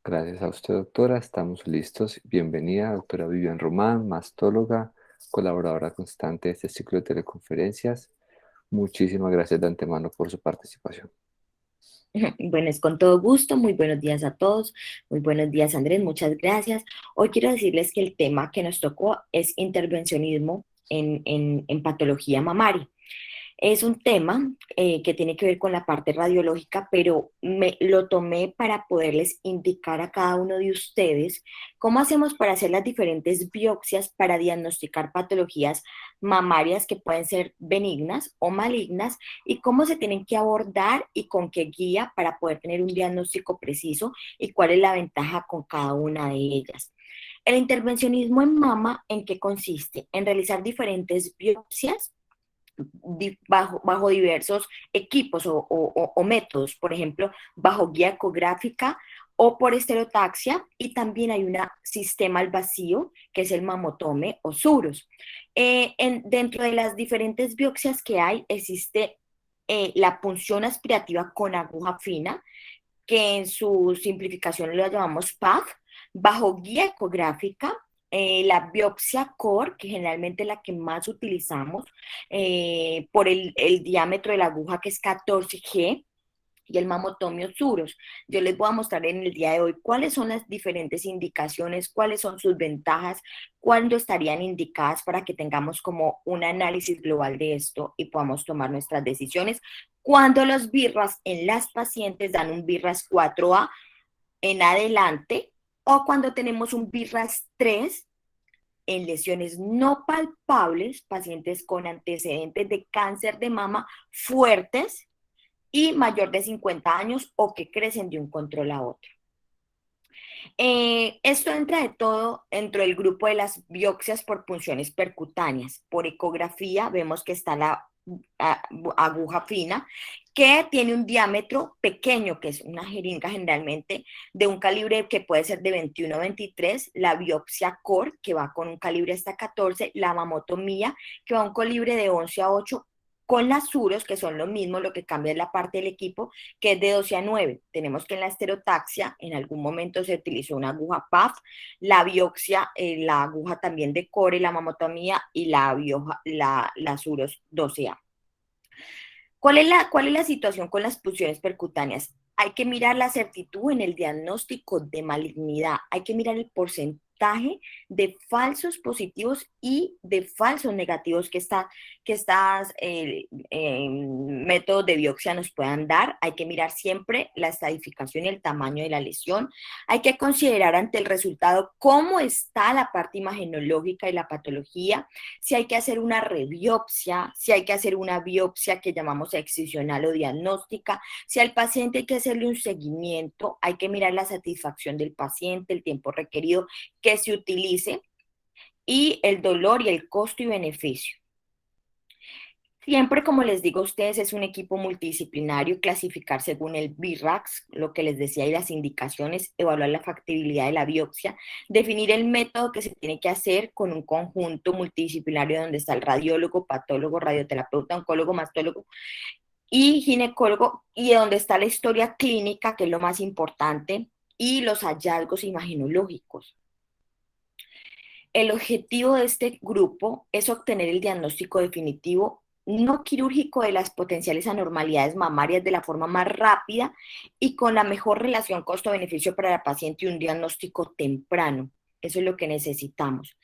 Gracias a usted, doctora. Estamos listos. Bienvenida, doctora Vivian Román, mastóloga, colaboradora constante de este ciclo de teleconferencias. Muchísimas gracias de antemano por su participación. Bueno, es con todo gusto. Muy buenos días a todos. Muy buenos días, Andrés. Muchas gracias. Hoy quiero decirles que el tema que nos tocó es intervencionismo en patología mamaria. Es un tema que tiene que ver con la parte radiológica, pero me lo tomé para poderles indicar a cada uno de ustedes cómo hacemos para hacer las diferentes biopsias para diagnosticar patologías mamarias que pueden ser benignas o malignas y cómo se tienen que abordar y con qué guía para poder tener un diagnóstico preciso y cuál es la ventaja con cada una de ellas. El intervencionismo en mama, ¿en qué consiste? En realizar diferentes biopsias bajo diversos equipos o métodos, por ejemplo, bajo guía ecográfica o por estereotaxia, y también hay un sistema al vacío, que es el mamotome o SUROS. Dentro de las diferentes biopsias que hay, existe la punción aspirativa con aguja fina, que en su simplificación lo llamamos PAF, bajo guía ecográfica, la biopsia core, que generalmente es la que más utilizamos, por el diámetro de la aguja, que es 14G, y el mamotomio suros. Yo les voy a mostrar en el día de hoy cuáles son las diferentes indicaciones, cuáles son sus ventajas, cuándo estarían indicadas para que tengamos como un análisis global de esto y podamos tomar nuestras decisiones. Cuando los BIRRAS en las pacientes dan un BIRRAS 4A en adelante, o cuando tenemos un BIRRAS 3 en lesiones no palpables, pacientes con antecedentes de cáncer de mama fuertes y mayor de 50 años o que crecen de un control a otro. Esto entra de todo dentro del grupo de las biopsias por punciones percutáneas. Por ecografía vemos que está la aguja fina, que tiene un diámetro pequeño, que es una jeringa generalmente de un calibre que puede ser de 21 a 23, la biopsia core, que va con un calibre hasta 14, la mamotomía, que va a un calibre de 11 a 8, con las suros, que son lo mismo, lo que cambia es la parte del equipo, que es de 12 a 9. Tenemos que en la estereotaxia en algún momento se utilizó una aguja PAF, la biopsia, la aguja también de core, la mamotomía y la suros 12A. ¿Cuál es la situación con las punciones percutáneas? Hay que mirar la certitud en el diagnóstico de malignidad, hay que mirar el porcentaje de falsos positivos y de falsos negativos que estas métodos de biopsia nos puedan dar. Hay que mirar siempre la estadificación y el tamaño de la lesión. Hay que considerar ante el resultado cómo está la parte imagenológica y la patología, si hay que hacer una rebiopsia, si hay que hacer una biopsia que llamamos excisional o diagnóstica, si al paciente hay que hacerle un seguimiento, hay que mirar la satisfacción del paciente, el tiempo requerido que se utilice y el dolor y el costo y beneficio. Siempre, como les digo a ustedes, es un equipo multidisciplinario, clasificar según el BIRAX, lo que les decía, y las indicaciones, evaluar la factibilidad de la biopsia, definir el método que se tiene que hacer con un conjunto multidisciplinario donde está el radiólogo, patólogo, radioterapeuta, oncólogo, mastólogo y ginecólogo, y donde está la historia clínica, que es lo más importante, y los hallazgos imagenológicos. El objetivo de este grupo es obtener el diagnóstico definitivo no quirúrgico de las potenciales anormalidades mamarias de la forma más rápida y con la mejor relación costo-beneficio para el paciente y un diagnóstico temprano. Eso es lo que necesitamos.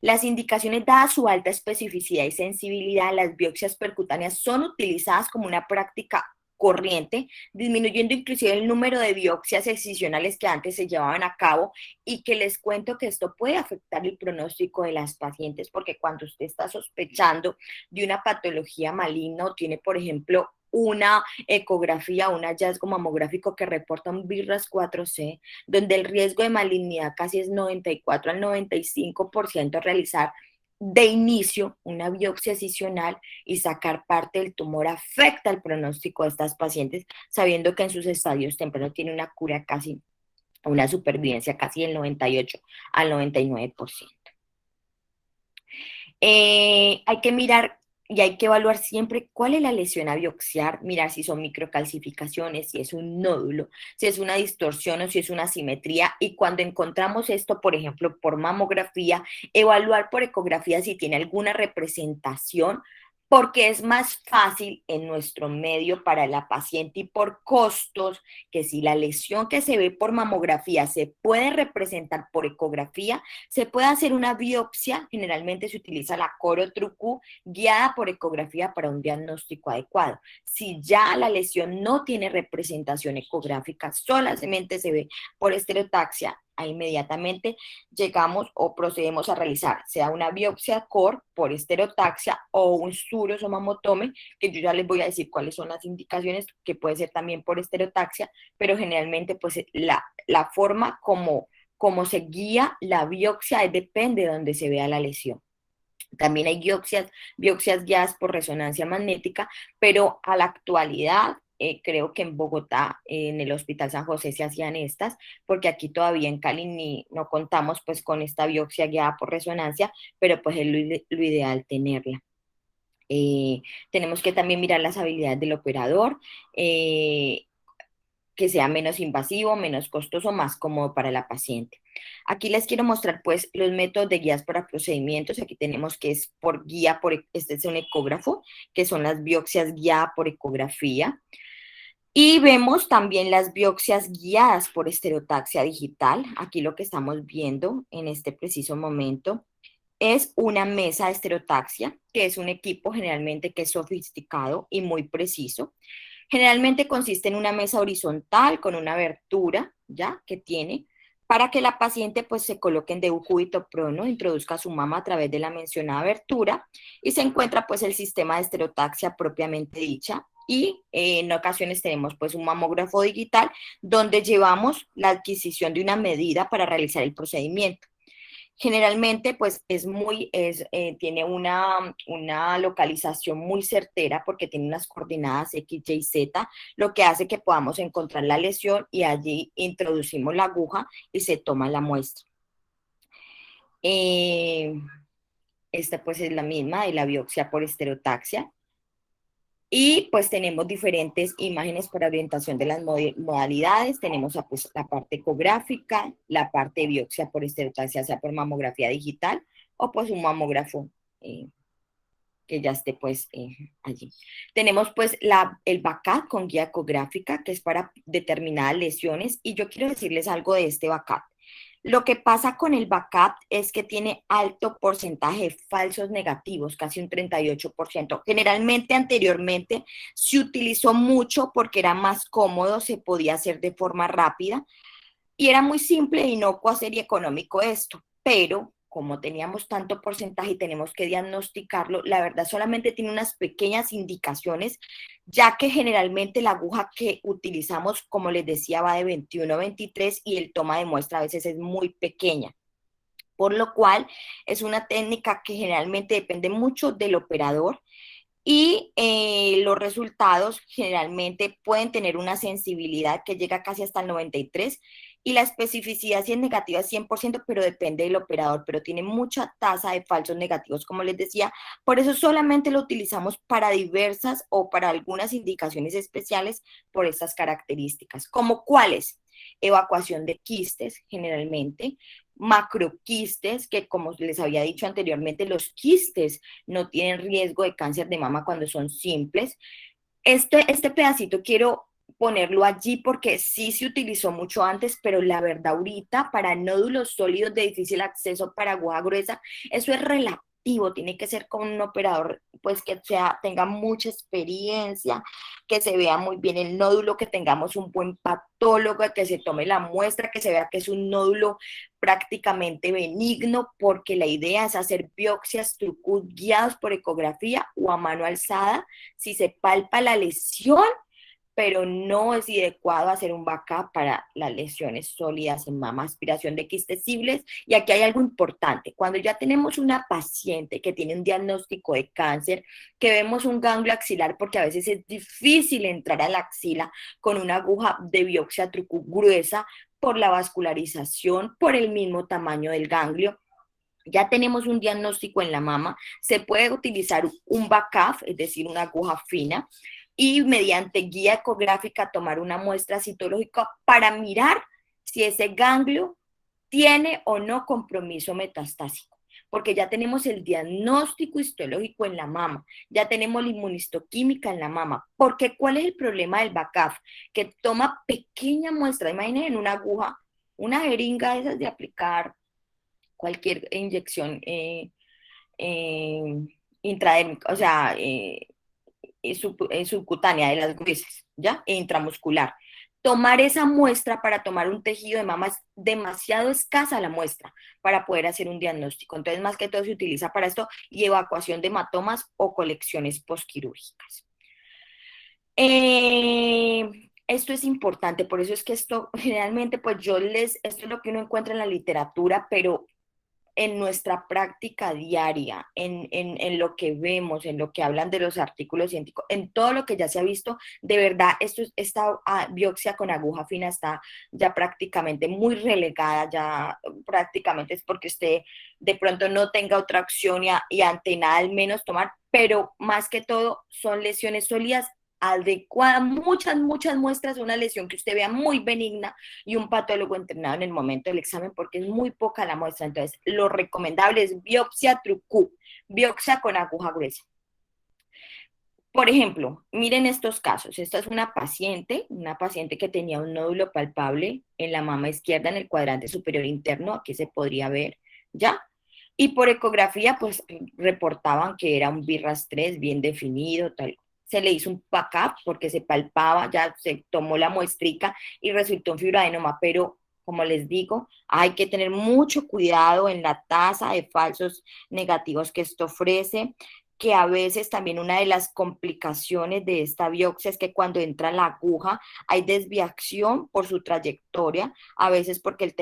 Las indicaciones, dadas su alta especificidad y sensibilidad, las biopsias percutáneas son utilizadas como una práctica corriente, disminuyendo inclusive el número de biopsias excisionales que antes se llevaban a cabo, y que les cuento que esto puede afectar el pronóstico de las pacientes, porque cuando usted está sospechando de una patología maligna o tiene, por ejemplo, una ecografía, un hallazgo mamográfico que reporta un BIRAS 4C, donde el riesgo de malignidad casi es 94 al 95%, realizar de inicio una biopsia excisional y sacar parte del tumor afecta el pronóstico de estas pacientes, sabiendo que en sus estadios tempranos tiene una cura casi, una supervivencia casi del 98 al 99%. Hay que mirar Y hay que evaluar siempre cuál es la lesión a biopsiar, mirar si son microcalcificaciones, si es un nódulo, si es una distorsión o si es una asimetría. Y cuando encontramos esto, por ejemplo, por mamografía, evaluar por ecografía si tiene alguna representación, porque es más fácil en nuestro medio para la paciente y por costos, que si la lesión que se ve por mamografía se puede representar por ecografía, se puede hacer una biopsia. Generalmente se utiliza la Coro Trucu guiada por ecografía para un diagnóstico adecuado. Si ya la lesión no tiene representación ecográfica, solamente se ve por estereotaxia, ahí inmediatamente llegamos o procedemos a realizar, sea una biopsia core por estereotaxia o un surosomamotome, que yo ya les voy a decir cuáles son las indicaciones, que puede ser también por estereotaxia, pero generalmente pues la forma como se guía la biopsia depende de donde se vea la lesión. También hay biopsias guiadas por resonancia magnética, pero a la actualidad, creo que en Bogotá, en el Hospital San José se hacían estas, porque aquí todavía en Cali no contamos pues con esta biopsia guiada por resonancia, pero pues es lo ideal tenerla. Eh, Tenemos que también mirar las habilidades del operador. Que sea menos invasivo, menos costoso, más cómodo para la paciente. Aquí les quiero mostrar pues los métodos de guías para procedimientos. Aquí tenemos que es por guía, este es un ecógrafo, que son las biopsias guiadas por ecografía. Y vemos también las biopsias guiadas por estereotaxia digital. Aquí lo que estamos viendo en este preciso momento es una mesa de estereotaxia, que es un equipo generalmente que es sofisticado y muy preciso. Generalmente consiste en una mesa horizontal con una abertura, ¿ya? Que tiene, para que la paciente pues se coloque en decúbito prono, introduzca su mama a través de la mencionada abertura y se encuentra pues el sistema de estereotaxia propiamente dicha. Y en ocasiones tenemos pues un mamógrafo digital donde llevamos la adquisición de una medida para realizar el procedimiento. Generalmente, pues tiene una localización muy certera porque tiene unas coordenadas X, Y, Z, lo que hace que podamos encontrar la lesión y allí introducimos la aguja y se toma la muestra. Eh, Esta pues es la misma de la biopsia por estereotaxia. Y pues tenemos diferentes imágenes para orientación de las modalidades. Tenemos pues, la parte ecográfica, la parte de biopsia por estereotaxia, sea por mamografía digital o pues un mamógrafo que ya esté pues allí. Tenemos pues el BACAT con guía ecográfica, que es para determinadas lesiones. Y yo quiero decirles algo de este BACAT. Lo que pasa con el backup es que tiene alto porcentaje de falsos negativos, casi un 38%. Generalmente anteriormente se utilizó mucho porque era más cómodo, se podía hacer de forma rápida y era muy simple, inocuo hacer y económico esto, pero como teníamos tanto porcentaje y tenemos que diagnosticarlo, la verdad solamente tiene unas pequeñas indicaciones, ya que generalmente la aguja que utilizamos, como les decía, va de 21 a 23 y el toma de muestra a veces es muy pequeña. Por lo cual es una técnica que generalmente depende mucho del operador y los resultados generalmente pueden tener una sensibilidad que llega casi hasta el 93 y la especificidad si es negativa es 100%, pero depende del operador, pero tiene mucha tasa de falsos negativos, como les decía. Por eso solamente lo utilizamos para diversas o para algunas indicaciones especiales por estas características. ¿Como cuáles? Evacuación de quistes, generalmente, macroquistes, que como les había dicho anteriormente, los quistes no tienen riesgo de cáncer de mama cuando son simples. Este pedacito quiero ponerlo allí porque sí se utilizó mucho antes, pero la verdad ahorita para nódulos sólidos de difícil acceso para aguja gruesa, eso es relativo, tiene que ser con un operador pues que tenga mucha experiencia, que se vea muy bien el nódulo, que tengamos un buen patólogo, que se tome la muestra, que se vea que es un nódulo prácticamente benigno, porque la idea es hacer biopsias trucut guiados por ecografía o a mano alzada si se palpa la lesión, pero no es adecuado hacer un backup para las lesiones sólidas en mama, aspiración de quistecibles. Y aquí hay algo importante. Cuando ya tenemos una paciente que tiene un diagnóstico de cáncer, que vemos un ganglio axilar, porque a veces es difícil entrar a la axila con una aguja de biopsia trucu gruesa por la vascularización, por el mismo tamaño del ganglio, Ya tenemos un diagnóstico en la mama, se puede utilizar un BACAF, es decir, una aguja fina, y mediante guía ecográfica tomar una muestra citológica para mirar si ese ganglio tiene o no compromiso metastásico, porque ya tenemos el diagnóstico histológico en la mama, ya tenemos la inmunistoquímica en la mama, porque ¿cuál es el problema del BACAF? Que toma pequeña muestra, imaginen en una aguja, una jeringa de esas de aplicar cualquier inyección eh, intradérmica, o sea, subcutánea de las gruesas, ¿ya? E intramuscular. Tomar esa muestra para tomar un tejido de mama es demasiado escasa la muestra para poder hacer un diagnóstico. Entonces, más que todo se utiliza para esto y evacuación de hematomas o colecciones postquirúrgicas. Esto es importante, por eso es que esto generalmente, pues esto es lo que uno encuentra en la literatura, pero en nuestra práctica diaria, en lo que vemos, en lo que hablan de los artículos científicos, en todo lo que ya se ha visto, de verdad, esta biopsia con aguja fina está ya prácticamente muy relegada, ya prácticamente es porque usted de pronto no tenga otra opción y ante nada al menos tomar, pero más que todo son lesiones sólidas adecuadas, muchas muestras de una lesión que usted vea muy benigna y un patólogo entrenado en el momento del examen porque es muy poca la muestra. Entonces, lo recomendable es biopsia trucú, biopsia con aguja gruesa. Por ejemplo, miren estos casos. Esta es una paciente que tenía un nódulo palpable en la mama izquierda en el cuadrante superior interno, aquí se podría ver, ¿ya? Y por ecografía, pues reportaban que era un BIRAS 3 bien definido, tal. Se le hizo un PACAP porque se palpaba, ya se tomó la muestrica y resultó un fibroadenoma, pero como les digo, hay que tener mucho cuidado en la tasa de falsos negativos que esto ofrece, que a veces también una de las complicaciones de esta biopsia es que cuando entra la aguja hay desviación por su trayectoria, a veces porque el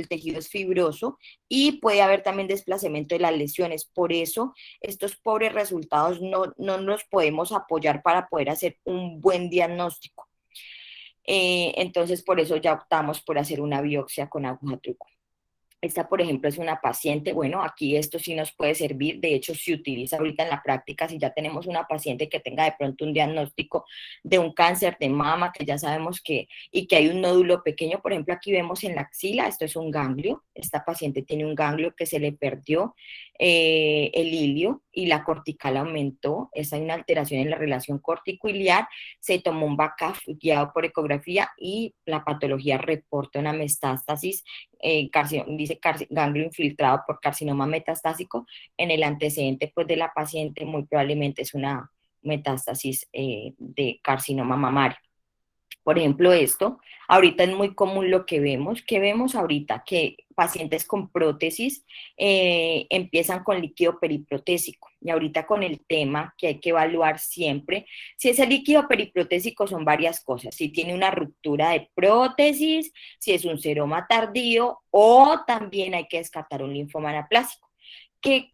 tejido es fibroso y puede haber también desplazamiento de las lesiones. Por eso estos pobres resultados no nos podemos apoyar para poder hacer un buen diagnóstico. Entonces, por eso ya optamos por hacer una biopsia con aguja truco. Esta, por ejemplo, es una paciente, bueno, aquí esto sí nos puede servir, de hecho se utiliza ahorita en la práctica si ya tenemos una paciente que tenga de pronto un diagnóstico de un cáncer de mama, que ya sabemos y que hay un nódulo pequeño, por ejemplo, aquí vemos en la axila, esto es un ganglio, esta paciente tiene un ganglio que se le perdió el hilio y la cortical aumentó, esa hay una alteración en la relación corticoiliar, se tomó un BACAF guiado por ecografía y la patología reporta una metástasis dice ganglio infiltrado por carcinoma metastásico. En el antecedente pues, de la paciente muy probablemente es una metástasis de carcinoma mamario. Por ejemplo, esto, ahorita es muy común lo que vemos ahorita, que pacientes con prótesis empiezan con líquido periprotésico. Y ahorita con el tema que hay que evaluar siempre, si ese líquido periprotésico son varias cosas, si tiene una ruptura de prótesis, si es un seroma tardío o también hay que descartar un linfoma anaplásico.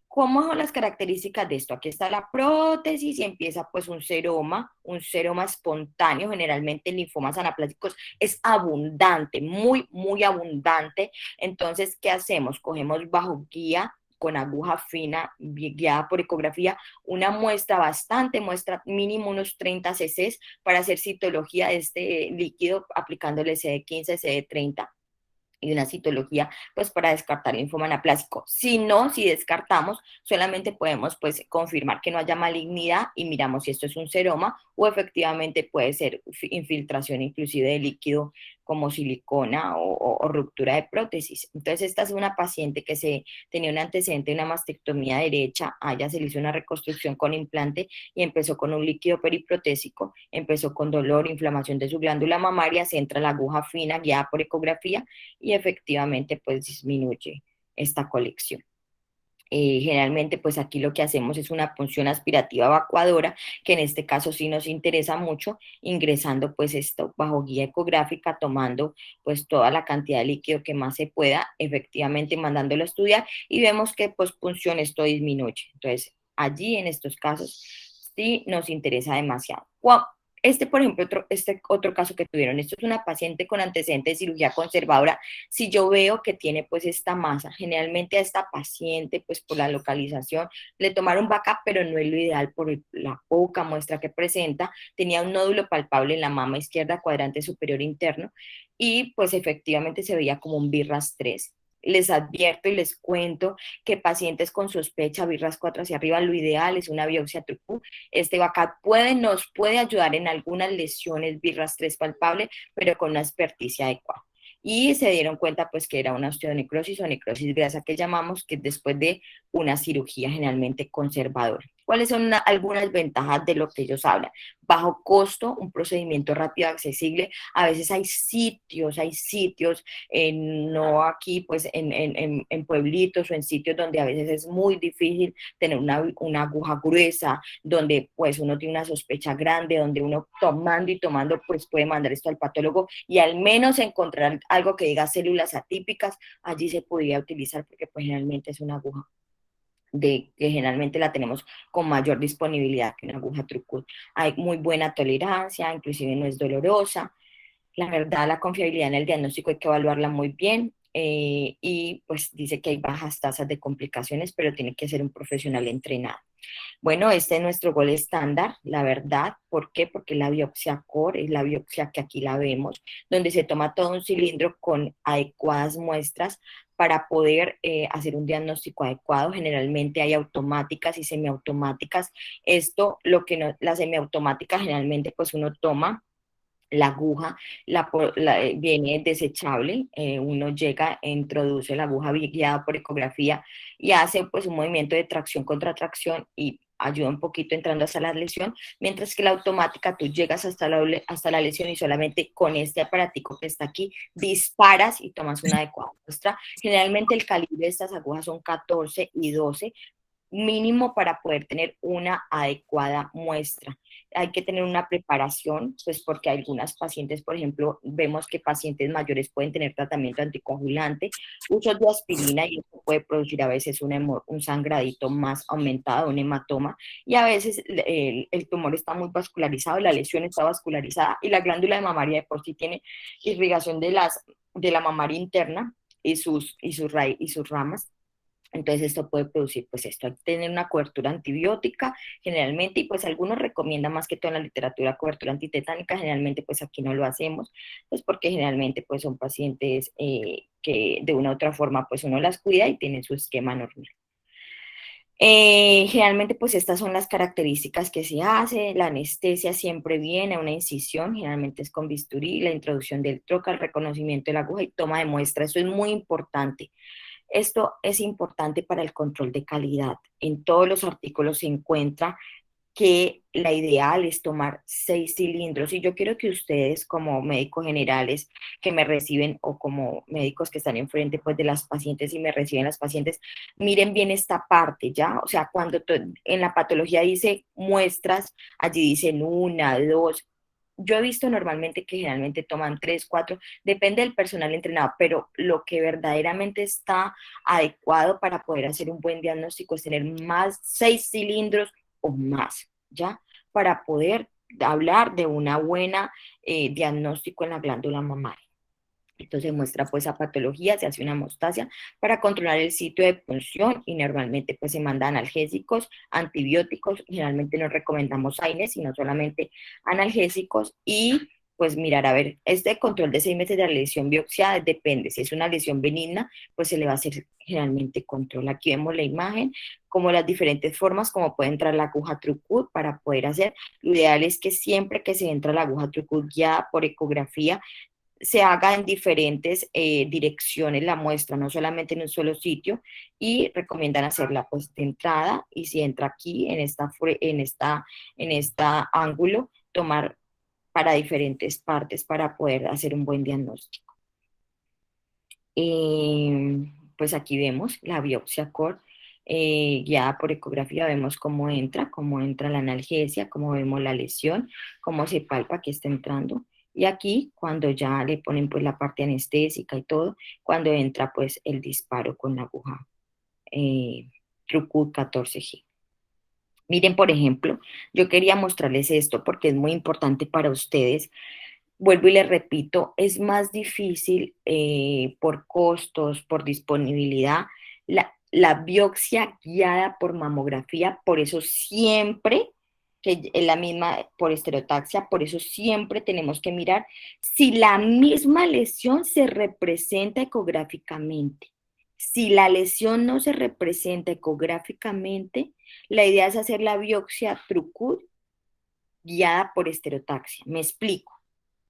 ¿Cómo son las características de esto? Aquí está la prótesis y empieza pues un seroma espontáneo, generalmente en linfomas anaplásicos es abundante, muy abundante. Entonces, ¿qué hacemos? Cogemos bajo guía con aguja fina, guiada por ecografía, una muestra mínimo unos 30 cc para hacer citología de este líquido aplicándole CD15, CD30 y una citología, pues para descartar linfoma anaplásico. Si no, si descartamos, solamente podemos pues confirmar que no haya malignidad y miramos si esto es un seroma o efectivamente puede ser infiltración inclusive de líquido como silicona o ruptura de prótesis. Entonces esta es una paciente que tenía un antecedente de una mastectomía derecha, a ella se le hizo una reconstrucción con implante y empezó con un líquido periprotésico, empezó con dolor, inflamación de su glándula mamaria, se entra la aguja fina guiada por ecografía y efectivamente pues disminuye esta colección. Generalmente pues aquí lo que hacemos es una punción aspirativa evacuadora, que en este caso sí nos interesa mucho, ingresando pues esto bajo guía ecográfica, tomando pues toda la cantidad de líquido que más se pueda, efectivamente mandándolo a estudiar y vemos que pues punción esto disminuye. Entonces allí en estos casos sí nos interesa demasiado. Por ejemplo, este otro caso que tuvieron, esto es una paciente con antecedente de cirugía conservadora. Si yo veo que tiene pues esta masa, generalmente a esta paciente pues por la localización le tomaron backup, pero no es lo ideal por la poca muestra que presenta. Tenía un nódulo palpable en la mama izquierda, cuadrante superior interno, y pues efectivamente se veía como un BIRRAS 3. Les advierto y les cuento que pacientes con sospecha BIRRAS 4 hacia arriba, lo ideal es una biopsia TRUCU. Este backup nos puede ayudar en algunas lesiones BIRRAS 3 palpable, pero con una experticia adecuada. Y se dieron cuenta pues que era una osteonecrosis o necrosis grasa que llamamos, que después de una cirugía generalmente conservadora. ¿Cuáles son algunas ventajas de lo que ellos hablan? Bajo costo, un procedimiento rápido, accesible. A veces hay sitios, no aquí, pues en pueblitos o en sitios donde a veces es muy difícil tener una aguja gruesa, donde pues uno tiene una sospecha grande, donde uno tomando y tomando pues puede mandar esto al patólogo y al menos encontrar algo que diga células atípicas, allí se podría utilizar porque pues generalmente es una aguja que generalmente la tenemos con mayor disponibilidad que una aguja Trucut. Hay muy buena tolerancia, inclusive no es dolorosa. La verdad, la confiabilidad en el diagnóstico hay que evaluarla muy bien, y pues dice que hay bajas tasas de complicaciones, pero tiene que ser un profesional entrenado. Bueno, este es nuestro gol estándar, la verdad. ¿Por qué? Porque la biopsia core es la biopsia que aquí la vemos, donde se toma todo un cilindro con adecuadas muestras para poder hacer un diagnóstico adecuado. Generalmente hay automáticas y semiautomáticas. Esto, la semiautomática generalmente pues uno toma la aguja, viene desechable, uno llega, introduce la aguja guiada por ecografía y hace pues un movimiento de tracción contra tracción y ayuda un poquito entrando hasta la lesión, mientras que la automática tú llegas hasta la lesión y solamente con este aparatico que está aquí disparas y tomas una adecuada muestra. Generalmente el calibre de estas agujas son 14 y 12, mínimo para poder tener una adecuada muestra. Hay que tener una preparación, pues porque algunas pacientes, por ejemplo, vemos que pacientes mayores pueden tener tratamiento anticoagulante, uso de aspirina y eso puede producir a veces un sangradito más aumentado, un hematoma, y a veces el tumor está muy vascularizado, la lesión está vascularizada y la glándula de mamaria de por sí tiene irrigación de la mamaria interna y sus ramas. Entonces esto puede producir, pues esto, hay que tener una cobertura antibiótica generalmente, y pues algunos recomiendan más que todo en la literatura cobertura antitetánica. Generalmente pues aquí no lo hacemos, pues porque generalmente pues son pacientes que de una u otra forma pues uno las cuida y tienen su esquema normal. Generalmente pues estas son las características que se hace. La anestesia siempre viene, una incisión, generalmente es con bisturí, la introducción del troca, el reconocimiento de la aguja y toma de muestra. Eso es muy importante. Esto es importante para el control de calidad. En todos los artículos se encuentra que la ideal es tomar 6 cilindros. Y yo quiero que ustedes, como médicos generales que me reciben o como médicos que están enfrente pues, de las pacientes y me reciben las pacientes, miren bien esta parte, ¿ya? O sea, cuando en la patología dice muestras, allí dicen una, dos. Yo he visto normalmente que generalmente toman 3, 4, depende del personal entrenado, pero lo que verdaderamente está adecuado para poder hacer un buen diagnóstico es tener más 6 cilindros o más, ¿ya? Para poder hablar de una buena diagnóstico en la glándula mamaria. Entonces muestra pues a patología, se hace una hemostasia para controlar el sitio de punción y normalmente pues se mandan analgésicos, antibióticos, generalmente no recomendamos AINES, sino solamente analgésicos y pues mirar, a ver, este control de 6 meses de la lesión biopsiada depende, si es una lesión benigna, pues se le va a hacer generalmente control. Aquí vemos la imagen, como las diferentes formas, como puede entrar la aguja Trucut para poder hacer. Lo ideal es que siempre que se entra la aguja Trucut guiada por ecografía, se haga en diferentes direcciones la muestra, no solamente en un solo sitio, y recomiendan hacerla pues de entrada, y si entra aquí en esta ángulo, tomar para diferentes partes para poder hacer un buen diagnóstico. Pues aquí vemos la biopsia core guiada por ecografía, vemos cómo entra la analgesia, cómo vemos la lesión, cómo se palpa que está entrando. Y aquí, cuando ya le ponen pues la parte anestésica y todo, cuando entra pues el disparo con la aguja Trucut 14G. Miren, por ejemplo, yo quería mostrarles esto porque es muy importante para ustedes. Vuelvo y les repito, es más difícil por costos, por disponibilidad, la biopsia guiada por mamografía, por eso siempre, que es la misma por estereotaxia, por eso siempre tenemos que mirar si la misma lesión se representa ecográficamente. Si la lesión no se representa ecográficamente, la idea es hacer la biopsia Trucut guiada por estereotaxia. Me explico.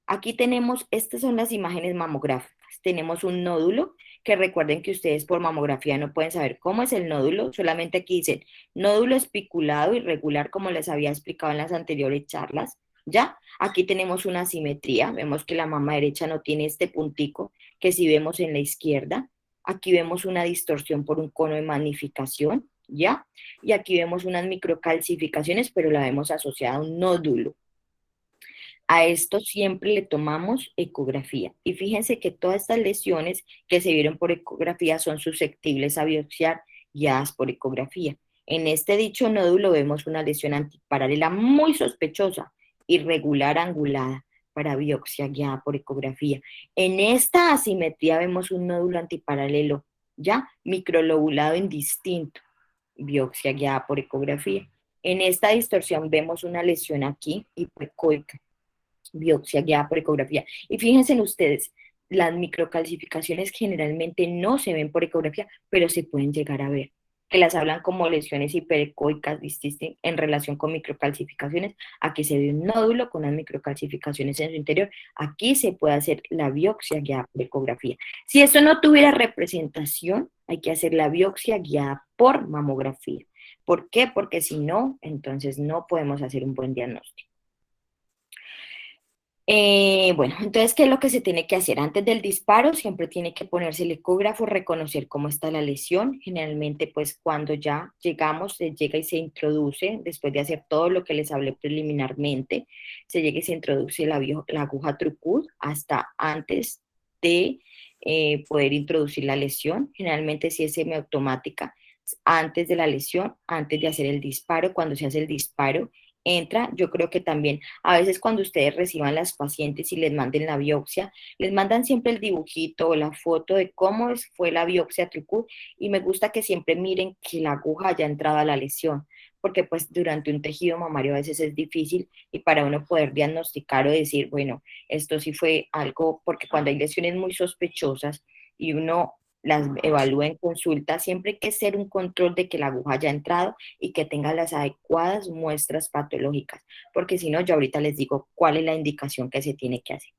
Aquí tenemos, estas son las imágenes mamográficas. Tenemos un nódulo, que recuerden que ustedes por mamografía no pueden saber cómo es el nódulo, solamente aquí dicen nódulo espiculado irregular, como les había explicado en las anteriores charlas. ¿Ya? Aquí tenemos una asimetría, vemos que la mama derecha no tiene este puntico que si vemos en la izquierda. Aquí vemos una distorsión por un cono de magnificación, ¿ya? Y aquí vemos unas microcalcificaciones, pero la vemos asociada a un nódulo. A esto siempre le tomamos ecografía. Y fíjense que todas estas lesiones que se vieron por ecografía son susceptibles a biopsiar guiadas por ecografía. En este dicho nódulo vemos una lesión antiparalela muy sospechosa, irregular angulada para biopsia guiada por ecografía. En esta asimetría vemos un nódulo antiparalelo, ya microlobulado indistinto, biopsia guiada por ecografía. En esta distorsión vemos una lesión aquí, hipoecoica, biopsia guiada por ecografía. Y fíjense en ustedes, las microcalcificaciones generalmente no se ven por ecografía, pero se pueden llegar a ver, que las hablan como lesiones hiperecoicas en relación con microcalcificaciones. Aquí se ve un nódulo con unas microcalcificaciones en su interior. Aquí se puede hacer la biopsia guiada por ecografía. Si esto no tuviera representación, hay que hacer la biopsia guiada por mamografía. ¿Por qué? Porque si no, entonces no podemos hacer un buen diagnóstico. Bueno, entonces, ¿qué es lo que se tiene que hacer? Antes del disparo siempre tiene que ponerse el ecógrafo, reconocer cómo está la lesión. Generalmente, pues cuando ya llegamos, se llega y se introduce, después de hacer todo lo que les hablé preliminarmente, se llega y se introduce la aguja Trucut hasta antes de poder introducir la lesión. Generalmente si es semiautomática, antes de la lesión, antes de hacer el disparo, cuando se hace el disparo, entra. Yo creo que también a veces cuando ustedes reciban las pacientes y les manden la biopsia, les mandan siempre el dibujito o la foto de cómo fue la biopsia Trucut, y me gusta que siempre miren que la aguja haya entrado a la lesión, porque pues durante un tejido mamario a veces es difícil y para uno poder diagnosticar o decir, bueno, esto sí fue algo, porque cuando hay lesiones muy sospechosas y uno las evalúa en consulta, siempre hay que hacer un control de que la aguja haya entrado y que tenga las adecuadas muestras patológicas, porque si no, yo ahorita les digo cuál es la indicación que se tiene que hacer.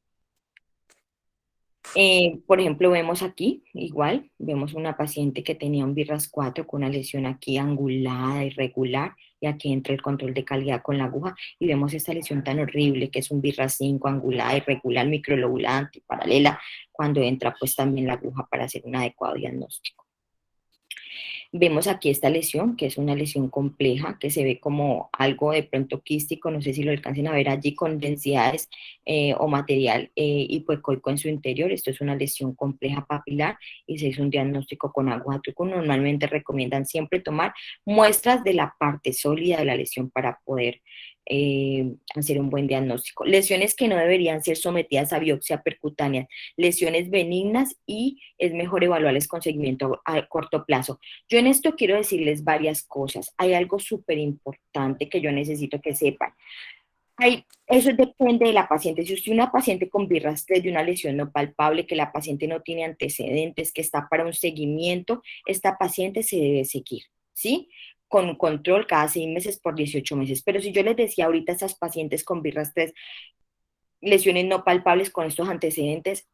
Por ejemplo, vemos aquí, igual, vemos una paciente que tenía un BIRAS 4 con una lesión aquí angulada, irregular, y aquí entra el control de calidad con la aguja, y vemos esta lesión tan horrible que es un BIRAS 5 angulada, irregular, microlobulada, antiparalela, cuando entra pues también la aguja para hacer un adecuado diagnóstico. Vemos aquí esta lesión, que es una lesión compleja, que se ve como algo de pronto quístico, no sé si lo alcancen a ver allí, con densidades o material hipoecoico en su interior. Esto es una lesión compleja papilar y se hizo un diagnóstico con agua Trucut. Normalmente recomiendan siempre tomar muestras de la parte sólida de la lesión para poder hacer un buen diagnóstico. Lesiones que no deberían ser sometidas a biopsia percutánea, lesiones benignas, y es mejor evaluarles con seguimiento a corto plazo. Yo en esto quiero decirles varias cosas. Hay algo súper importante que yo necesito que sepan. Eso depende de la paciente. Si usted es una paciente con BIRAS-3 de una lesión no palpable, que la paciente no tiene antecedentes, que está para un seguimiento, esta paciente se debe seguir, ¿sí? Con control cada 6 meses por 18 meses. Pero si yo les decía ahorita a estas pacientes con BIRAS-3, lesiones no palpables con estos antecedentes,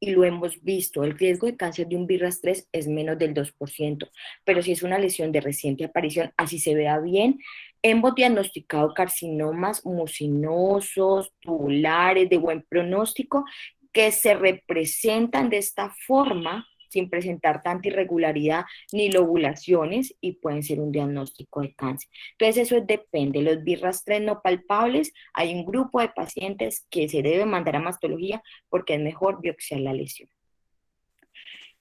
y lo hemos visto, el riesgo de cáncer de un BIRAS-3 es menos del 2%, pero si es una lesión de reciente aparición, así se vea bien, hemos diagnosticado carcinomas mucinosos, tubulares, de buen pronóstico, que se representan de esta forma, sin presentar tanta irregularidad ni lobulaciones, y pueden ser un diagnóstico de cáncer. Entonces eso depende. Los BIRAS-3 no palpables, hay un grupo de pacientes que se debe mandar a mastología porque es mejor biopsiar la lesión.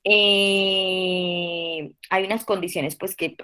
Hay unas condiciones pues que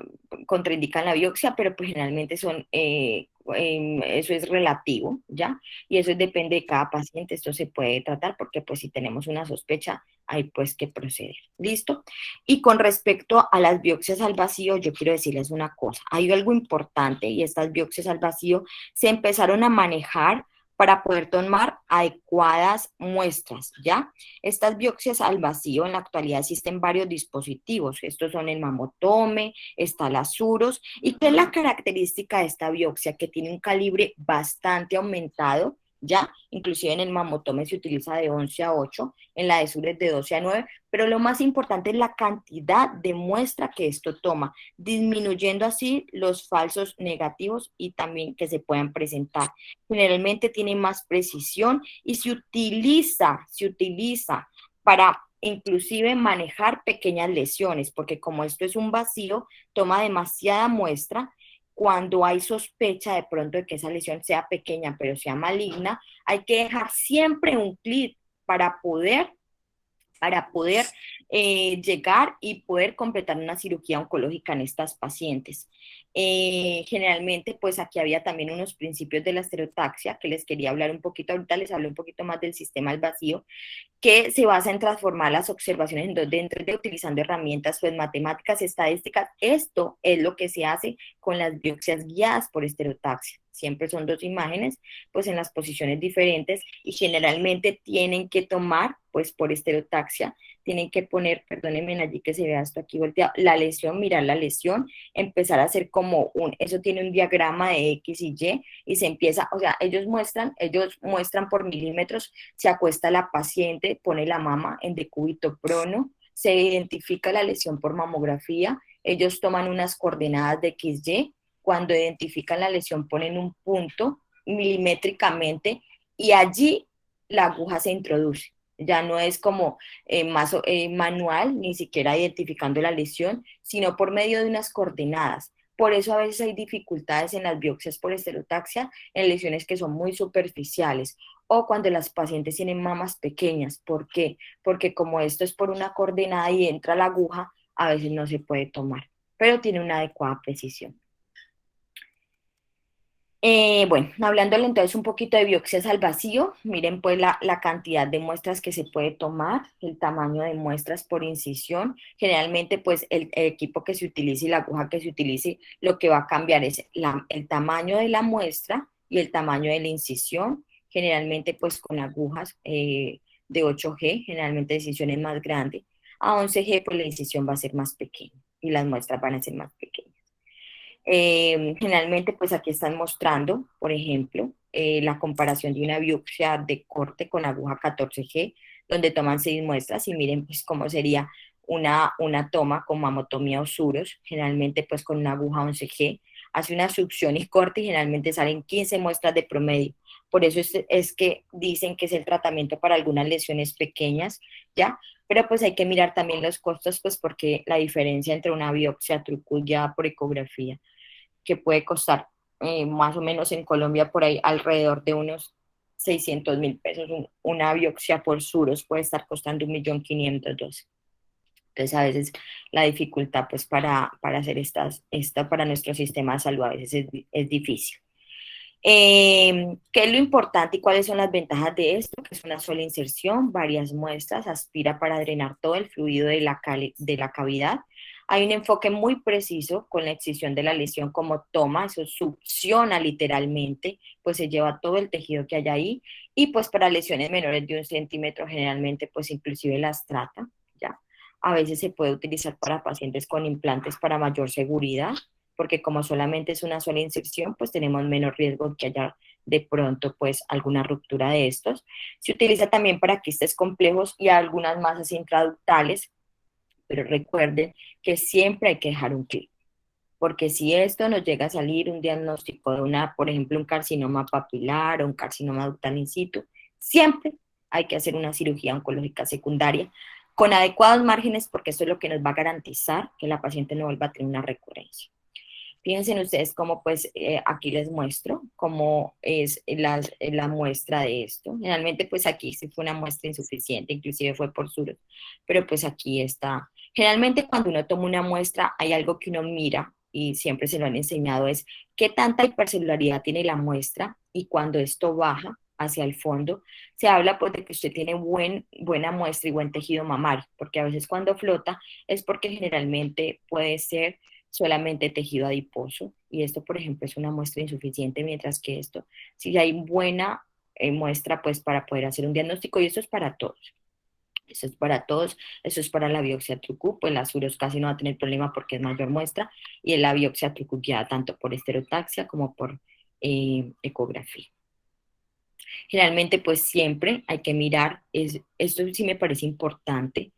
contraindican la biopsia, pero pues generalmente son, eso es relativo, ¿ya? Y eso depende de cada paciente, esto se puede tratar porque pues si tenemos una sospecha, hay pues que proceder, ¿listo? Y con respecto a las biopsias al vacío, yo quiero decirles una cosa, hay algo importante y estas biopsias al vacío se empezaron a manejar para poder tomar adecuadas muestras, ¿ya? Estas biopsias al vacío, en la actualidad existen varios dispositivos. Estos son el mamotome, está la Suros. ¿Y qué es la característica de esta biopsia? Que tiene un calibre bastante aumentado, ¿ya? Inclusive en el mamotome se utiliza de 11 a 8, en la de Sures de 12 a 9, pero lo más importante es la cantidad de muestra que esto toma, disminuyendo así los falsos negativos y también que se puedan presentar. Generalmente tiene más precisión y se utiliza para inclusive manejar pequeñas lesiones, porque como esto es un vacío, toma demasiada muestra. Cuando hay sospecha de pronto de que esa lesión sea pequeña, pero sea maligna, hay que dejar siempre un clip para poder llegar y poder completar una cirugía oncológica en estas pacientes. Generalmente, pues aquí había también unos principios de la estereotaxia que les quería hablar un poquito, ahorita les hablo un poquito más del sistema al vacío, que se basa en transformar las observaciones en 2D en 3D utilizando herramientas pues matemáticas, estadísticas. Esto es lo que se hace con las biopsias guiadas por estereotaxia. Siempre son dos imágenes, pues en las posiciones diferentes y generalmente tienen que tomar, pues por estereotaxia, tienen que poner, perdónenme allí que se vea esto aquí volteado, la lesión, mirar la lesión, empezar a hacer como eso tiene un diagrama de X y Y se empieza, o sea, ellos muestran por milímetros, se acuesta la paciente, pone la mama en decúbito prono, se identifica la lesión por mamografía, ellos toman unas coordenadas de XY, cuando identifican la lesión ponen un punto milimétricamente y allí la aguja se introduce. Ya no es como más manual, ni siquiera identificando la lesión, sino por medio de unas coordenadas. Por eso a veces hay dificultades en las biopsias por estereotaxia en lesiones que son muy superficiales o cuando las pacientes tienen mamas pequeñas. ¿Por qué? Porque como esto es por una coordenada y entra la aguja, a veces no se puede tomar, pero tiene una adecuada precisión. Bueno, hablándole entonces un poquito de biopsias al vacío, miren pues la cantidad de muestras que se puede tomar, el tamaño de muestras por incisión. Generalmente pues el equipo que se utilice y la aguja que se utilice, lo que va a cambiar es el tamaño de la muestra y el tamaño de la incisión. Generalmente pues con agujas de 8G, generalmente la incisión es más grande. A 11G pues la incisión va a ser más pequeña y las muestras van a ser más pequeñas. Generalmente, pues aquí están mostrando, por ejemplo, la comparación de una biopsia de corte con aguja 14G, donde toman 6 muestras y miren pues cómo sería una toma con mamotomía o suros, generalmente pues con una aguja 11G, hace una succión y corte y generalmente salen 15 muestras de promedio. Por eso es que dicen que es el tratamiento para algunas lesiones pequeñas, ¿ya? Pero pues hay que mirar también los costos, pues porque la diferencia entre una biopsia trucuya por ecografía que puede costar más o menos en Colombia por ahí alrededor de unos 600.000 pesos. Una biopsia por suros puede estar costando 1.500.000. Entonces a veces la dificultad pues para hacer esta para nuestro sistema de salud a veces es difícil. ¿Qué es lo importante y cuáles son las ventajas de esto? Que es una sola inserción, varias muestras, aspira para drenar todo el fluido de la cavidad. Hay un enfoque muy preciso con la excisión de la lesión como toma, eso succiona literalmente, pues se lleva todo el tejido que hay ahí y pues para lesiones menores de 1 centímetro generalmente pues inclusive las trata, ¿ya? A veces se puede utilizar para pacientes con implantes para mayor seguridad porque como solamente es una sola inserción, pues tenemos menos riesgo que haya de pronto pues alguna ruptura de estos. Se utiliza también para quistes complejos y algunas masas intraductales, pero recuerden que siempre hay que dejar un clic, porque si esto nos llega a salir un diagnóstico de por ejemplo, un carcinoma papilar o un carcinoma ductal in situ, siempre hay que hacer una cirugía oncológica secundaria con adecuados márgenes porque eso es lo que nos va a garantizar que la paciente no vuelva a tener una recurrencia. Piensen ustedes cómo, pues, aquí les muestro cómo es la muestra de esto. Generalmente, pues aquí sí fue una muestra insuficiente, inclusive fue por suros, pero pues aquí está. Generalmente cuando uno toma una muestra hay algo que uno mira y siempre se lo han enseñado es qué tanta hipercelularidad tiene la muestra y cuando esto baja hacia el fondo, se habla pues de que usted tiene buena muestra y buen tejido mamario, porque a veces cuando flota es porque generalmente puede ser solamente tejido adiposo y esto, por ejemplo, es una muestra insuficiente, mientras que esto, si hay buena muestra, pues para poder hacer un diagnóstico y eso es para todos. Eso es para todos, eso es para la biopsia trucu, pues la suros casi no va a tener problema porque es mayor muestra y en la biopsia trucu guiada tanto por estereotaxia como por ecografía. Generalmente pues siempre hay que mirar, esto sí me parece importante,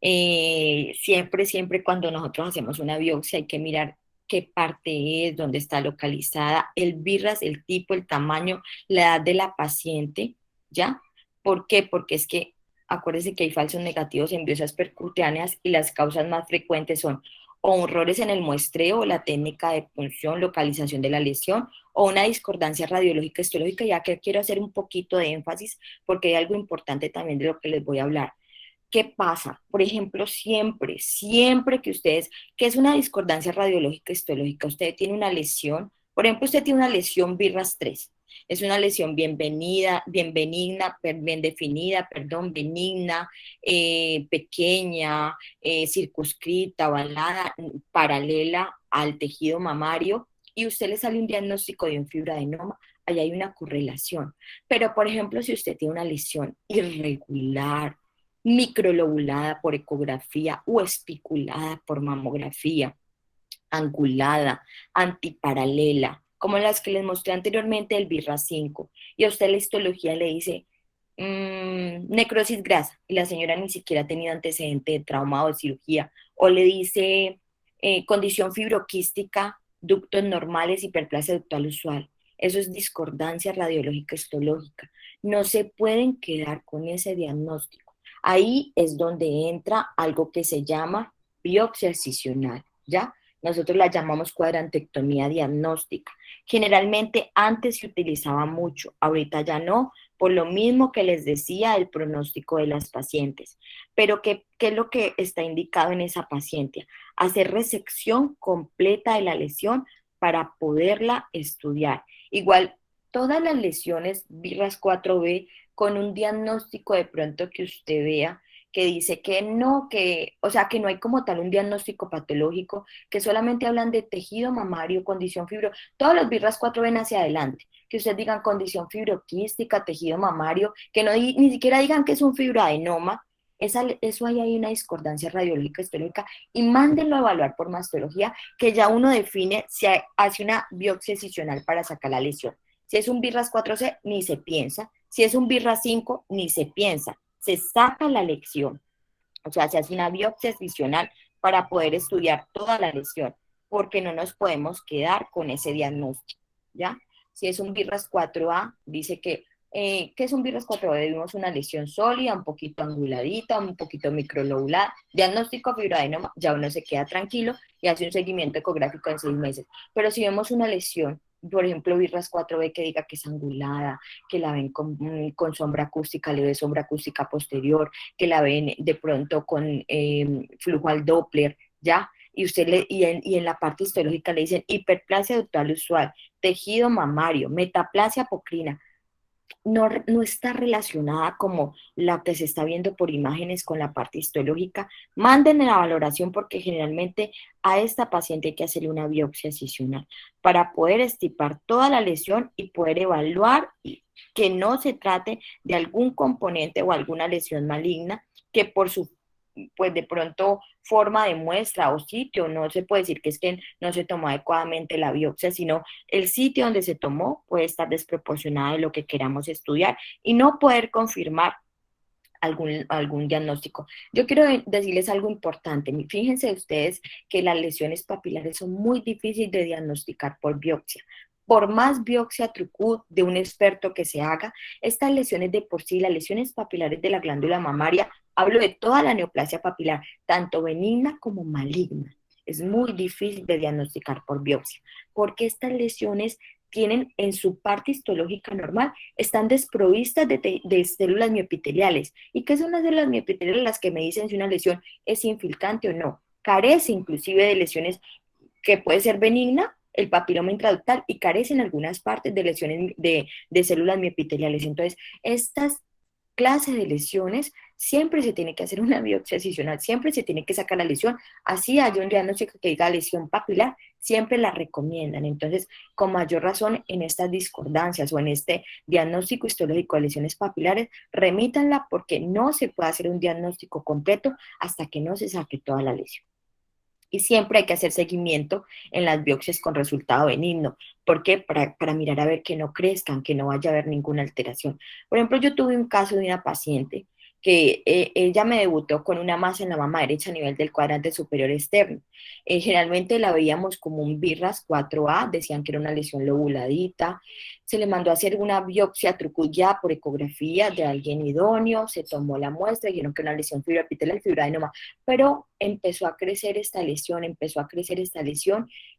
siempre cuando nosotros hacemos una biopsia hay que mirar qué parte es, dónde está localizada, el BIRRAS, el tipo, el tamaño, la edad de la paciente, ¿ya? ¿Por qué? Porque es que acuérdense que hay falsos negativos en biopsias percutáneas y las causas más frecuentes son o errores en el muestreo, o la técnica de punción, localización de la lesión, o una discordancia radiológica histológica, ya que quiero hacer un poquito de énfasis porque hay algo importante también de lo que les voy a hablar. ¿Qué pasa? Por ejemplo, siempre que ustedes, que es una discordancia radiológica histológica, usted tiene una lesión, por ejemplo, usted tiene una lesión BIRRAS 3, es una lesión bien benigna, bien definida, perdón, benigna, pequeña, circunscrita, ovalada, paralela al tejido mamario, y usted le sale un diagnóstico de un fibroadenoma, ahí hay una correlación. Pero, por ejemplo, si usted tiene una lesión irregular, microlobulada por ecografía o espiculada por mamografía, angulada, antiparalela, como las que les mostré anteriormente del BIRRAS 5, y a usted la histología le dice necrosis grasa, y la señora ni siquiera ha tenido antecedente de trauma o de cirugía, o le dice condición fibroquística, ductos normales, hiperplasia ductal usual. Eso es discordancia radiológica histológica. No se pueden quedar con ese diagnóstico. Ahí es donde entra algo que se llama biopsia excisional, ¿ya? Nosotros la llamamos cuadrantectomía diagnóstica. Generalmente antes se utilizaba mucho, ahorita ya no, por lo mismo que les decía el pronóstico de las pacientes. Pero ¿qué es lo que está indicado en esa paciente? Hacer resección completa de la lesión para poderla estudiar. Igual, todas las lesiones BIRRAS 4B con un diagnóstico de pronto que usted vea que dice que no, o sea, que no hay como tal un diagnóstico patológico, que solamente hablan de tejido mamario, condición fibro, todos los BIRRAS 4 ven hacia adelante, que ustedes digan condición fibroquística, tejido mamario, que no ni siquiera digan que es un fibroadenoma, eso ahí hay una discordancia radiológica histológica y mándenlo a evaluar por mastología, que ya uno define si hace una biopsia excisional para sacar la lesión. Si es un BIRRAS 4C, ni se piensa. Si es un BIRRAS 5, ni se piensa. Se saca la lesión. O sea, se hace una biopsia excisional para poder estudiar toda la lesión, porque no nos podemos quedar con ese diagnóstico, ¿ya? Si es un BIRRAS 4A, dice ¿qué es un BIRRAS 4A? Vimos una lesión sólida, un poquito anguladita, un poquito microlobulada, diagnóstico fibroadenoma, ya uno se queda tranquilo y hace un seguimiento ecográfico en 6 meses. Pero si vemos una lesión, por ejemplo, BIRRAS 4B que diga que es angulada, que la ven con sombra acústica, leve sombra acústica posterior, que la ven de pronto con flujo al Doppler, ¿ya? Y en la parte histológica le dicen hiperplasia ductal usual, tejido mamario, metaplasia apocrina, no está relacionada como la que se está viendo por imágenes con la parte histológica, manden la valoración porque generalmente a esta paciente hay que hacerle una biopsia excisional para poder estipar toda la lesión y poder evaluar que no se trate de algún componente o alguna lesión maligna que por su pues de pronto forma de muestra o sitio, no se puede decir que es que no se tomó adecuadamente la biopsia, sino el sitio donde se tomó puede estar desproporcionado de lo que queramos estudiar y no poder confirmar algún diagnóstico. Yo quiero decirles algo importante. Fíjense ustedes que las lesiones papilares son muy difíciles de diagnosticar por biopsia. Por más biopsia trucud de un experto que se haga, estas lesiones de por sí, las lesiones papilares de la glándula mamaria, hablo de toda la neoplasia papilar, tanto benigna como maligna. es muy difícil de diagnosticar por biopsia, porque estas lesiones tienen en su parte histológica normal, están desprovistas de células miopiteliales. ¿Y qué son las células miopiteliales? Las que me dicen si una lesión es infiltrante o no. Carece inclusive de lesiones que puede ser benigna, el papiloma intraductal, y carece en algunas partes de lesiones de células miopiteliales. Entonces, estas clases de lesiones siempre se tiene que hacer una biopsia excisional, siempre se tiene que sacar la lesión, así hay un diagnóstico que diga lesión papilar, siempre la recomiendan. Entonces, con mayor razón, en estas discordancias o en este diagnóstico histológico de lesiones papilares, remítanla porque no se puede hacer un diagnóstico completo hasta que no se saque toda la lesión. Y siempre hay que hacer seguimiento en las biopsias con resultado benigno. ¿Por qué? Para mirar a ver que no crezcan, que no vaya a haber ninguna alteración. Por ejemplo, yo tuve un caso de una paciente que ella me debutó con una masa en la mama derecha a nivel del cuadrante superior externo. Generalmente la veíamos como un BIRRAS 4A, decían que era una lesión lobuladita. Se le mandó a hacer una biopsia trucullada por ecografía de alguien idóneo, se tomó la muestra, dijeron que era una lesión fibroepitelial, fibroadenoma, pero empezó a crecer esta lesión,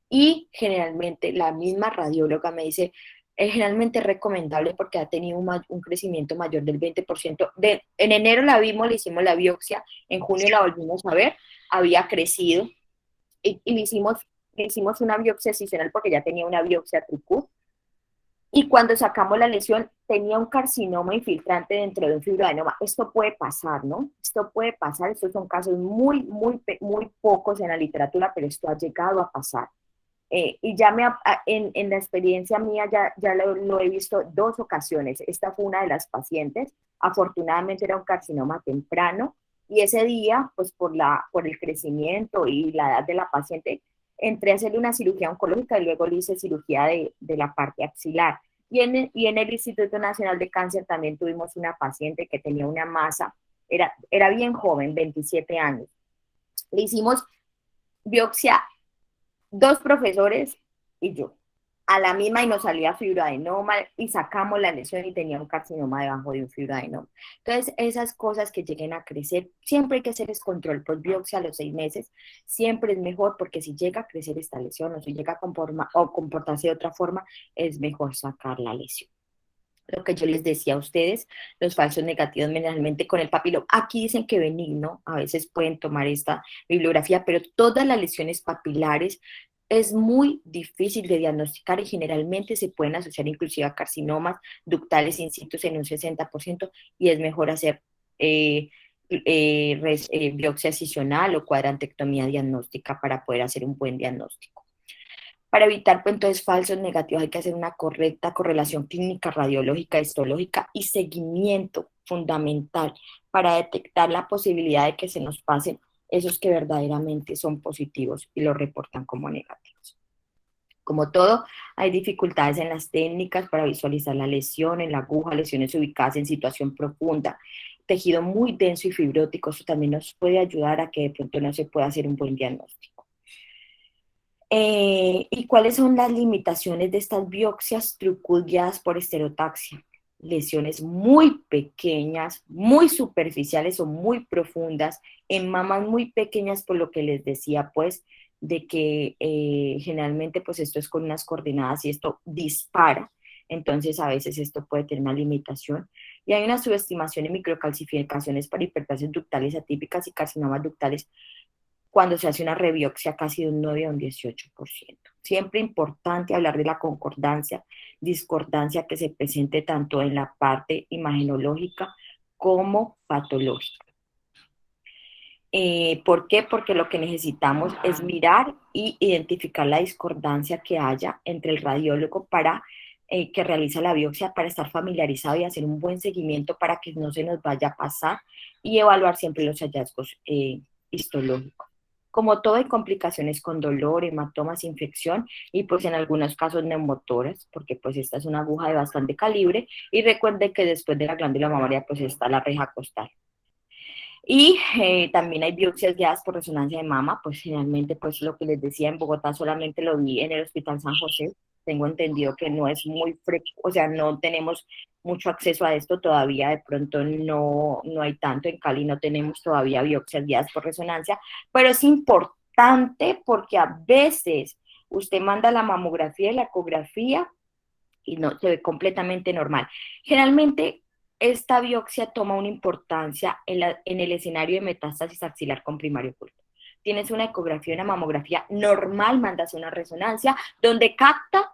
y generalmente la misma radióloga me dice, es generalmente recomendable porque ha tenido un crecimiento mayor del 20%. En enero la vimos, le hicimos la biopsia, en junio la volvimos a ver, había crecido y le hicimos una biopsia excisional porque ya tenía una biopsia tricú. Y cuando sacamos la lesión, tenía un carcinoma infiltrante dentro de un fibroadenoma. Esto puede pasar, ¿no? Esto puede pasar. Estos son casos muy pocos en la literatura, pero esto ha llegado a pasar. Y ya en la experiencia mía ya lo he visto 2 ocasiones. Esta fue una de las pacientes. Afortunadamente era un carcinoma temprano. Y ese día, pues por el crecimiento y la edad de la paciente, entré a hacerle una cirugía oncológica y luego le hice cirugía de la parte axilar. Y en el Instituto Nacional de Cáncer también tuvimos una paciente que tenía una masa, era bien joven, 27 años. Le hicimos biopsia 2 profesores y yo a la misma y nos salía fibroadenoma y sacamos la lesión y tenía un carcinoma debajo de un fibroadenoma. Entonces, esas cosas que lleguen a crecer, siempre hay que hacer control por biopsia a los 6 meses, siempre es mejor porque si llega a crecer esta lesión o si llega a comportarse de otra forma, es mejor sacar la lesión. Lo que yo les decía a ustedes, los falsos negativos generalmente con el papiloma. Aquí dicen que benigno, a veces pueden tomar esta bibliografía, pero todas las lesiones papilares es muy difícil de diagnosticar y generalmente se pueden asociar inclusive a carcinomas ductales in situ en un 60% y es mejor hacer biopsia excisional o cuadrantectomía diagnóstica para poder hacer un buen diagnóstico. Para evitar pues, entonces falsos negativos hay que hacer una correcta correlación clínica, radiológica, histológica y seguimiento fundamental para detectar la posibilidad de que se nos pasen esos que verdaderamente son positivos y los reportan como negativos. Como todo, hay dificultades en las técnicas para visualizar la lesión en la aguja, lesiones ubicadas en situación profunda, tejido muy denso y fibrótico, eso también nos puede ayudar a que de pronto no se pueda hacer un buen diagnóstico. ¿Y cuáles son las limitaciones de estas biopsias guiadas por estereotaxia? Lesiones muy pequeñas, muy superficiales o muy profundas, en mamas muy pequeñas, por lo que les decía, pues, de que generalmente, pues, esto es con unas coordenadas y esto dispara, entonces a veces esto puede tener una limitación. Y hay una subestimación y microcalcificaciones para hiperplasias ductales atípicas y carcinomas ductales cuando se hace una rebiopsia casi de un 9 a un 18%. Siempre importante hablar de la concordancia, discordancia que se presente tanto en la parte imagenológica como patológica. ¿Por qué? Porque lo que necesitamos es mirar y identificar la discordancia que haya entre el radiólogo que realiza la biopsia para estar familiarizado y hacer un buen seguimiento para que no se nos vaya a pasar y evaluar siempre los hallazgos histológicos. Como todo, hay complicaciones con dolor, hematomas, infección y pues en algunos casos neumotoras, porque pues esta es una aguja de bastante calibre y recuerde que después de la glándula mamaria pues está la reja costal. Y también hay biopsias guiadas por resonancia de mama, pues generalmente pues lo que les decía en Bogotá solamente lo vi en el Hospital San José, tengo entendido que no es muy frecuente, o sea, no tenemos mucho acceso a esto todavía, de pronto no hay tanto, en Cali no tenemos todavía biopsias guiadas por resonancia, pero es importante importante porque a veces usted manda la mamografía y la ecografía y no se ve completamente normal. Generalmente esta biopsia toma una importancia en el escenario de metástasis axilar con primario oculto. Tienes una ecografía, una mamografía normal, mandas una resonancia donde capta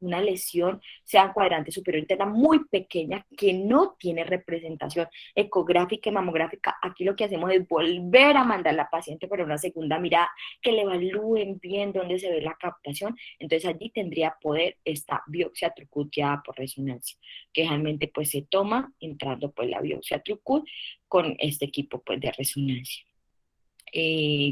una lesión, sea cuadrante superior interna muy pequeña que no tiene representación ecográfica y mamográfica. Aquí lo que hacemos es volver a mandar a la paciente para una segunda mirada, que le evalúen bien dónde se ve la captación. Entonces allí tendría poder esta biopsia trucuteada por resonancia, que realmente pues se toma entrando pues la biopsia trucut con este equipo pues de resonancia.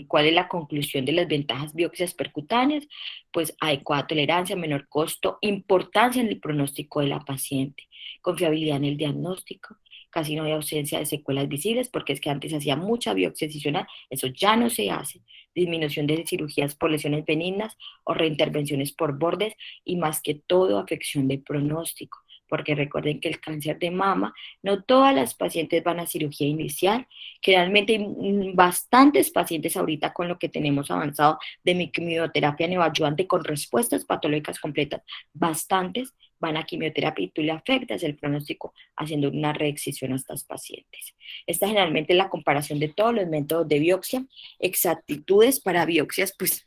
¿Cuál es la conclusión de las ventajas biopsias percutáneas? Pues adecuada tolerancia, menor costo, importancia en el pronóstico de la paciente, confiabilidad en el diagnóstico, casi no hay ausencia de secuelas visibles, porque es que antes hacía mucha biopsia excisional, eso ya no se hace, disminución de cirugías por lesiones benignas o reintervenciones por bordes y más que todo afección de pronóstico, porque recuerden que el cáncer de mama, no todas las pacientes van a cirugía inicial. Generalmente hay bastantes pacientes ahorita con lo que tenemos avanzado de mi quimioterapia neoadyuvante con respuestas patológicas completas, bastantes van a quimioterapia y tú le afectas el pronóstico haciendo una reexcisión a estas pacientes. Esta generalmente es la comparación de todos los métodos de biopsia, exactitudes para biopsias pues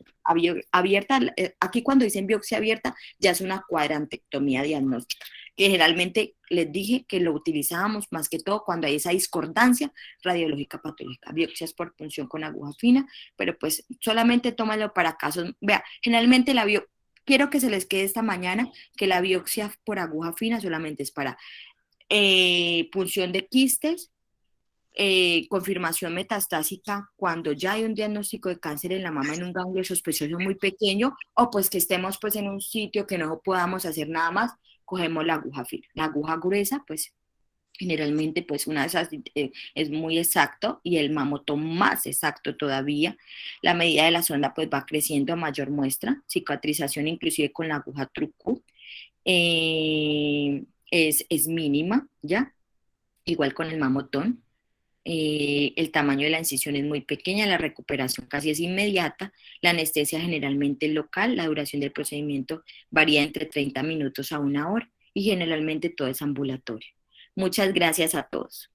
abierta. Aquí cuando dicen biopsia abierta ya es una cuadrantectomía diagnóstica, que generalmente les dije que lo utilizábamos más que todo cuando hay esa discordancia radiológica patológica, biopsias por punción con aguja fina, pero pues solamente tómalo para casos, vea, generalmente quiero que se les quede esta mañana que la biopsia por aguja fina solamente es para punción de quistes, confirmación metastásica cuando ya hay un diagnóstico de cáncer en la mama en un ganglio sospechoso muy pequeño, o pues que estemos pues en un sitio que no podamos hacer nada más, cogemos la aguja fina. La aguja gruesa pues generalmente pues una de esas es muy exacto y el mamotón más exacto todavía. La medida de la sonda pues va creciendo a mayor muestra, cicatrización inclusive con la aguja truco es mínima, ¿ya? Igual con el mamotón. El tamaño de la incisión es muy pequeña, la recuperación casi es inmediata, la anestesia generalmente local, la duración del procedimiento varía entre 30 minutos a 1 hora y generalmente todo es ambulatorio. Muchas gracias a todos.